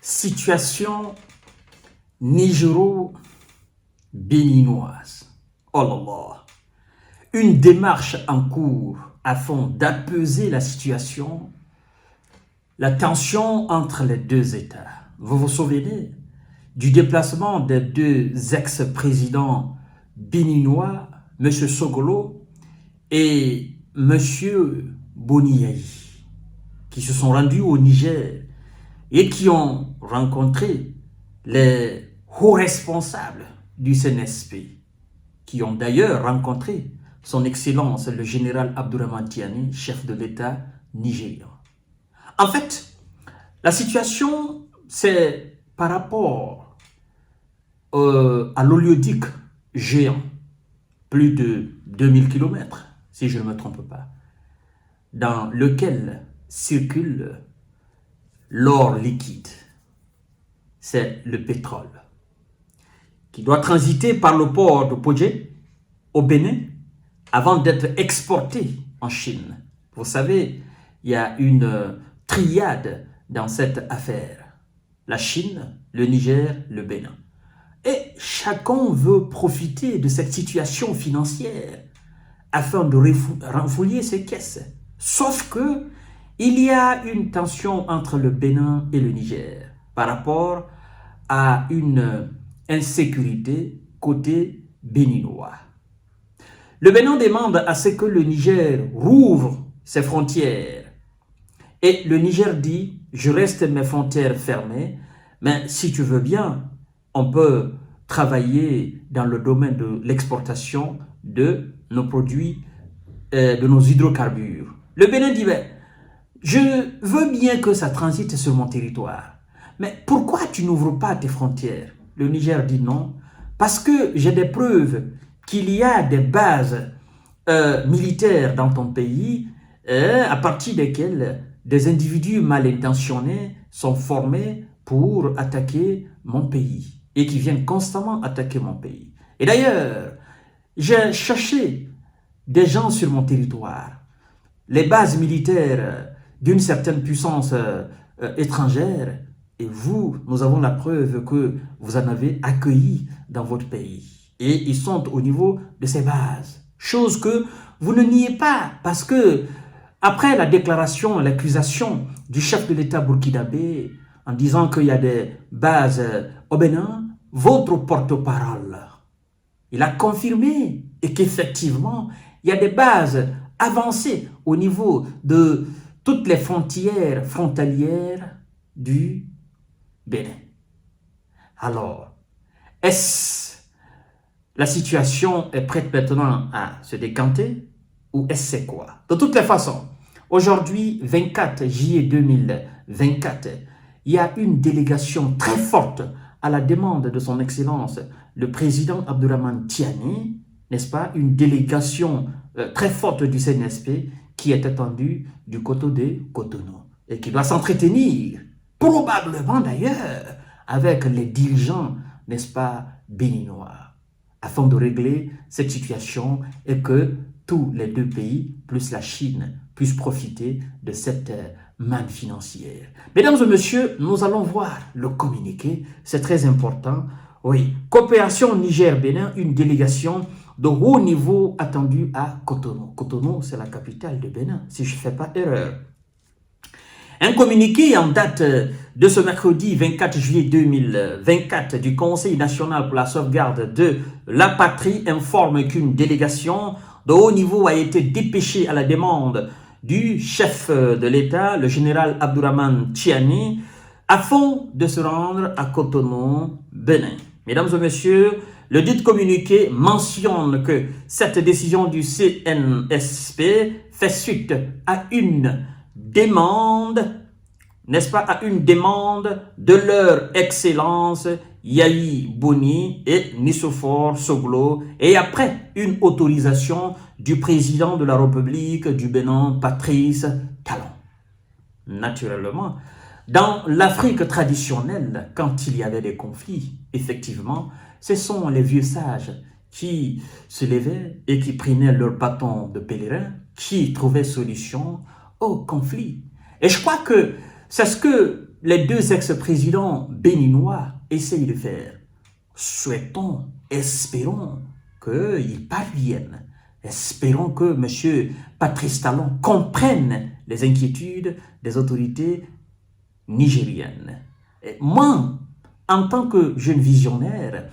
Situation nigéro-béninoise. Oh là là. Une démarche en cours afin d'apaiser la situation, la tension entre les deux États. Vous vous souvenez du déplacement des deux ex-présidents béninois, M. Sogolo et M. Boniaï, qui se sont rendus au Niger et qui ont rencontré les hauts responsables du CNSP, qui ont d'ailleurs rencontré son Excellence le général Abdourahmane Tiani, chef de l'État nigérian. En fait, la situation, c'est par rapport à l'oléoduc géant, plus de 2000 km, si je ne me trompe pas, dans lequel circule l'or liquide. C'est le pétrole, qui doit transiter par le port de Podje, au Bénin, avant d'être exporté en Chine. Vous savez, il y a une triade dans cette affaire. La Chine, le Niger, le Bénin. Et chacun veut profiter de cette situation financière afin de renflouer ses caisses. Sauf que il y a une tension entre le Bénin et le Niger par rapport à une insécurité côté béninois. Le Bénin demande à ce que le Niger rouvre ses frontières. Et le Niger dit, je reste mes frontières fermées, mais si tu veux bien, on peut travailler dans le domaine de l'exportation de nos produits, de nos hydrocarbures. Le Bénin dit, ben, je veux bien que ça transite sur mon territoire, mais pourquoi tu n'ouvres pas tes frontières? Le Niger dit non, parce que j'ai des preuves qu'il y a des bases militaires dans ton pays à partir desquelles des individus mal intentionnés sont formés pour attaquer mon pays et qui viennent constamment attaquer mon pays. Et d'ailleurs, j'ai cherché des gens sur mon territoire, les bases militaires d'une certaine puissance étrangère, et vous, nous avons la preuve que vous en avez accueilli dans votre pays. Et ils sont au niveau de ces bases. Chose que vous ne niez pas, parce que après la déclaration, l'accusation du chef de l'État burkinabé en disant qu'il y a des bases au Bénin, votre porte-parole, il a confirmé et qu'effectivement, il y a des bases avancées au niveau de toutes les frontières frontalières du Bénin. Alors, est-ce la situation est prête maintenant à se décanter ou est-ce c'est quoi? De toutes les façons, aujourd'hui, 24 juillet 2024, il y a une délégation très forte à la demande de son Excellence, le président Abdourahmane Tiani, n'est-ce pas? Une délégation très forte du CNSP qui est attendue du côté de Cotonou et qui doit s'entretenir, probablement d'ailleurs, avec les dirigeants, n'est-ce pas, béninois, afin de régler cette situation et que tous les deux pays, plus la Chine, puissent profiter de cette manne financière. Mesdames et messieurs, nous allons voir le communiqué, c'est très important. Oui, coopération Niger-Bénin, une délégation de haut niveau attendue à Cotonou. Cotonou, c'est la capitale de Bénin, si je ne fais pas erreur. Un communiqué en date de ce mercredi 24 juillet 2024 du Conseil national pour la sauvegarde de la patrie informe qu'une délégation de haut niveau a été dépêchée à la demande du chef de l'État, le général Abdourahmane Tiani, afin de se rendre à Cotonou, Bénin. Mesdames et messieurs, le dit communiqué mentionne que cette décision du CNSP fait suite à une demande, n'est-ce pas, à une demande de leur Excellence Yahi Boni et Nissofor Soglo, et après une autorisation du président de la République du Bénin, Patrice Talon. Naturellement, dans l'Afrique traditionnelle, quand il y avait des conflits, effectivement, ce sont les vieux sages qui se levaient et qui prenaient leur bâton de pèlerin, qui trouvaient solution au conflit. Et je crois que c'est ce que les deux ex-présidents béninois essayent de faire. Souhaitons, espérons qu'ils parviennent. Espérons que M. Patrice Talon comprenne les inquiétudes des autorités nigériennes. Et moi, en tant que jeune visionnaire,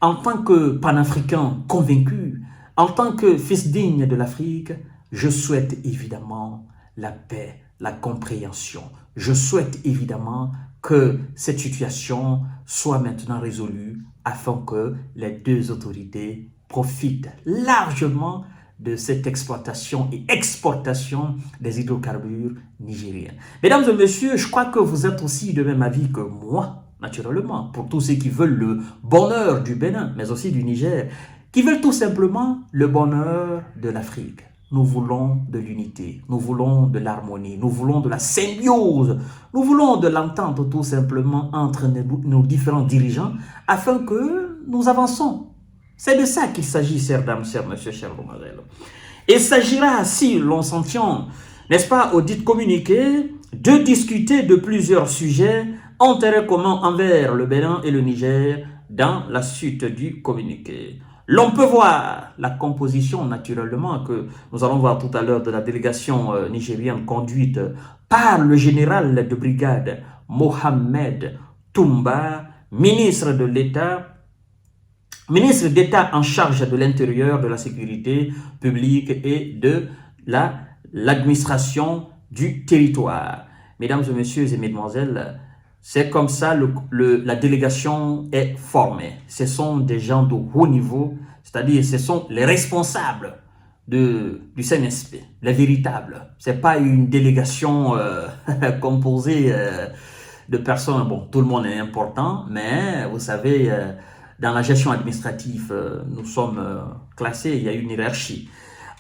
en tant que panafricain convaincu, en tant que fils digne de l'Afrique, je souhaite évidemment la paix, la compréhension. Je souhaite évidemment que cette situation soit maintenant résolue afin que les deux autorités profitent largement de cette exploitation et exportation des hydrocarbures nigériens. Mesdames et messieurs, je crois que vous êtes aussi de même avis que moi, naturellement, pour tous ceux qui veulent le bonheur du Bénin, mais aussi du Niger, qui veulent tout simplement le bonheur de l'Afrique. Nous voulons de l'unité, nous voulons de l'harmonie, nous voulons de la symbiose, nous voulons de l'entente tout simplement entre nos différents dirigeants afin que nous avançons. C'est de ça qu'il s'agit, chères dames, chers messieurs, chers demoiselles. Il s'agira, si l'on s'en tient, n'est-ce pas, au dit communiqué, de discuter de plusieurs sujets intérêts communs envers le Bénin et le Niger dans la suite du communiqué. L'on peut voir la composition, naturellement, que nous allons voir tout à l'heure de la délégation nigérienne conduite par le général de brigade Mohamed Toumba, ministre d'État en charge de l'intérieur, de la sécurité publique et de l'administration du territoire. Mesdames et messieurs et mesdemoiselles, c'est comme ça la délégation est formée. Ce sont des gens de haut niveau, c'est-à-dire ce sont les responsables du CNSP, les véritables. Ce n'est pas une délégation composée de personnes, bon, tout le monde est important, mais vous savez, dans la gestion administrative, nous sommes classés, il y a une hiérarchie.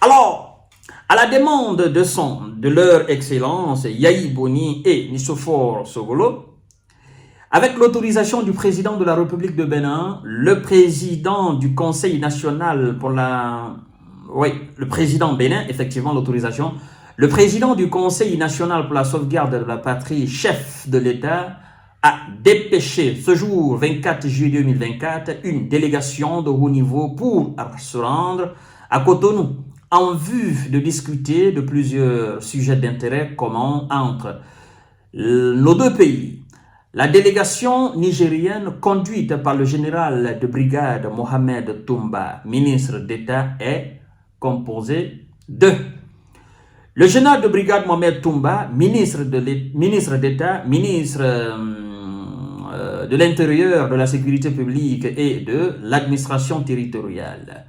Alors, à la demande de leur excellence, Yahi Boni et Nissofor Sogolo, avec l'autorisation du président de la République de Bénin, le président du Conseil national pour le président Bénin, effectivement l'autorisation, le président du Conseil national pour la sauvegarde de la patrie, chef de l'État, a dépêché ce jour 24 juillet 2024 une délégation de haut niveau pour se rendre à Cotonou en vue de discuter de plusieurs sujets d'intérêt commun entre nos deux pays. La délégation nigérienne conduite par le général de brigade Mohamed Toumba, ministre d'État, est composée de le général de brigade Mohamed Toumba, ministre d'État, ministre de l'Intérieur, de la Sécurité publique et de l'administration territoriale.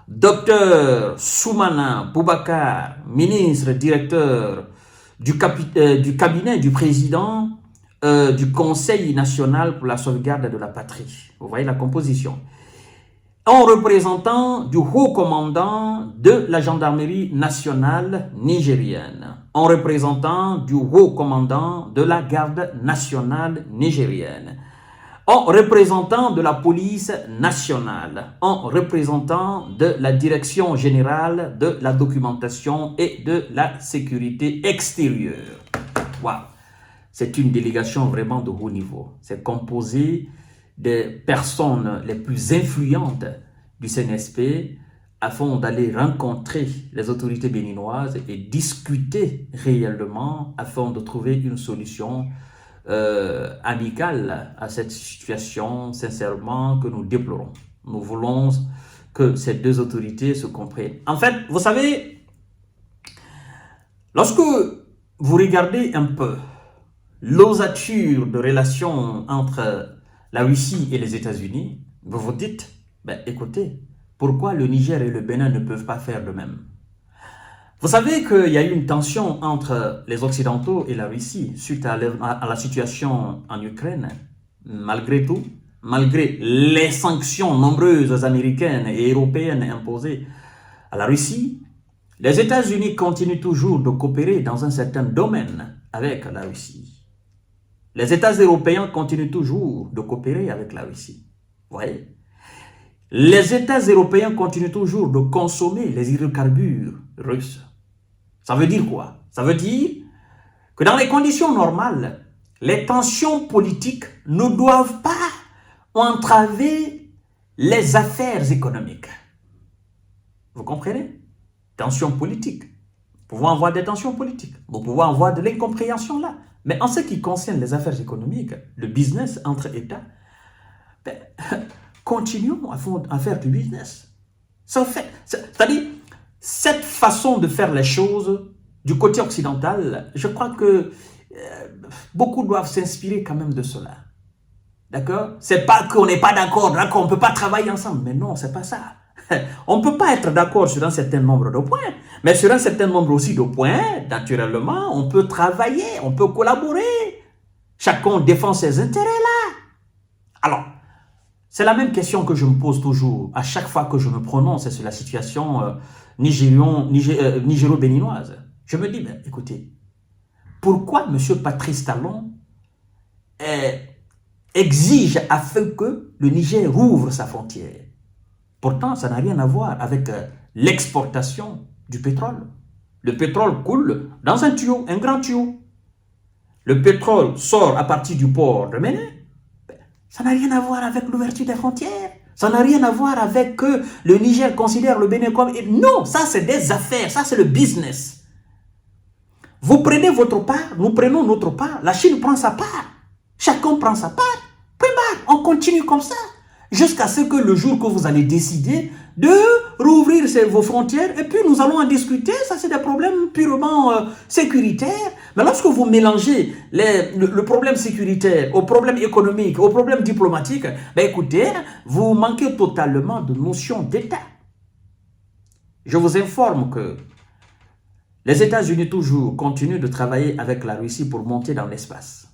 Docteur Soumana Boubacar, ministre directeur du cabinet du président du Conseil national pour la sauvegarde de la patrie. Vous voyez la composition. En représentant du haut commandant de la gendarmerie nationale nigérienne, en représentant du haut commandant de la garde nationale nigérienne, en représentant de la police nationale, en représentant de la direction générale de la documentation et de la sécurité extérieure. Waouh! C'est une délégation vraiment de haut niveau. C'est composé des personnes les plus influentes du CNSP afin d'aller rencontrer les autorités béninoises et discuter réellement afin de trouver une solution amicale à cette situation, sincèrement, que nous déplorons. Nous voulons que ces deux autorités se comprennent. En fait, vous savez, lorsque vous regardez un peu l'ossature de relations entre la Russie et les États-Unis, vous vous dites, ben, écoutez, pourquoi le Niger et le Bénin ne peuvent pas faire de même? Vous savez qu'il y a eu une tension entre les Occidentaux et la Russie suite à la situation en Ukraine. Malgré tout, malgré les sanctions nombreuses américaines et européennes imposées à la Russie, les États-Unis continuent toujours de coopérer dans un certain domaine avec la Russie. Les États européens continuent toujours de coopérer avec la Russie. Vous voyez? Les États européens continuent toujours de consommer les hydrocarbures russes. Ça veut dire quoi? Ça veut dire que dans les conditions normales, les tensions politiques ne doivent pas entraver les affaires économiques. Vous comprenez? Tensions politiques. Nous pouvons avoir des tensions politiques. Nous pouvons avoir de l'incompréhension là. Mais en ce qui concerne les affaires économiques, le business entre États, ben, continuons à faire du business. C'est-à-dire, cette façon de faire les choses du côté occidental, je crois que beaucoup doivent s'inspirer quand même de cela. D'accord? C'est pas qu'on n'est pas d'accord, on ne peut pas travailler ensemble. Mais non, c'est pas ça. On ne peut pas être d'accord sur un certain nombre de points, mais sur un certain nombre aussi de points, naturellement, on peut travailler, on peut collaborer. Chacun défend ses intérêts là. Alors, c'est la même question que je me pose toujours à chaque fois que je me prononce sur la situation nigéro-béninoise. Je me dis, ben, écoutez, pourquoi M. Patrice Talon exige afin que le Niger rouvre sa frontière? Pourtant, ça n'a rien à voir avec l'exportation du pétrole. Le pétrole coule dans un tuyau, un grand tuyau. Le pétrole sort à partir du port de Méné. Ça n'a rien à voir avec l'ouverture des frontières. Ça n'a rien à voir avec que le Niger considère le Bénin comme... Non, ça c'est des affaires, ça c'est le business. Vous prenez votre part, nous prenons notre part, la Chine prend sa part, chacun prend sa part. On continue comme ça, jusqu'à ce que le jour que vous allez décider de rouvrir vos frontières, et puis nous allons en discuter, ça c'est des problèmes purement sécuritaires. Mais lorsque vous mélangez le problème sécuritaire au problème économique, au problème diplomatique, ben écoutez, vous manquez totalement de notion d'État. Je vous informe que les États-Unis toujours continuent de travailler avec la Russie pour monter dans l'espace.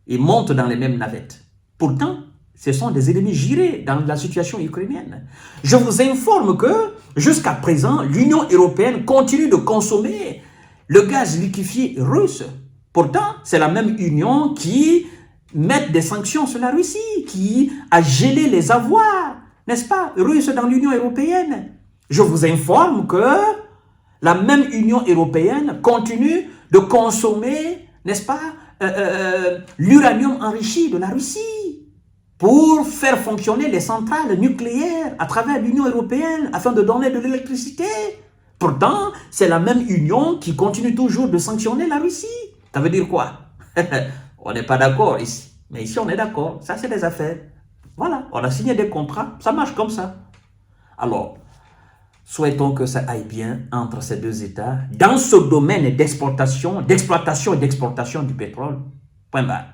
Ils montent dans les mêmes navettes. Pourtant, ce sont des ennemis jurés dans la situation ukrainienne. Je vous informe que, jusqu'à présent, l'Union européenne continue de consommer le gaz liquéfié russe. Pourtant, c'est la même Union qui met des sanctions sur la Russie, qui a gelé les avoirs, n'est-ce pas, russes dans l'Union européenne. Je vous informe que la même Union européenne continue de consommer, n'est-ce pas, l'uranium enrichi de la Russie pour faire fonctionner les centrales nucléaires à travers l'Union européenne afin de donner de l'électricité. Pourtant, c'est la même Union qui continue toujours de sanctionner la Russie. Ça veut dire quoi? On n'est pas d'accord ici. Mais ici, on est d'accord. Ça, c'est des affaires. Voilà, on a signé des contrats. Ça marche comme ça. Alors, souhaitons que ça aille bien entre ces deux États dans ce domaine d'exploitation et d'exportation du pétrole. Point barre.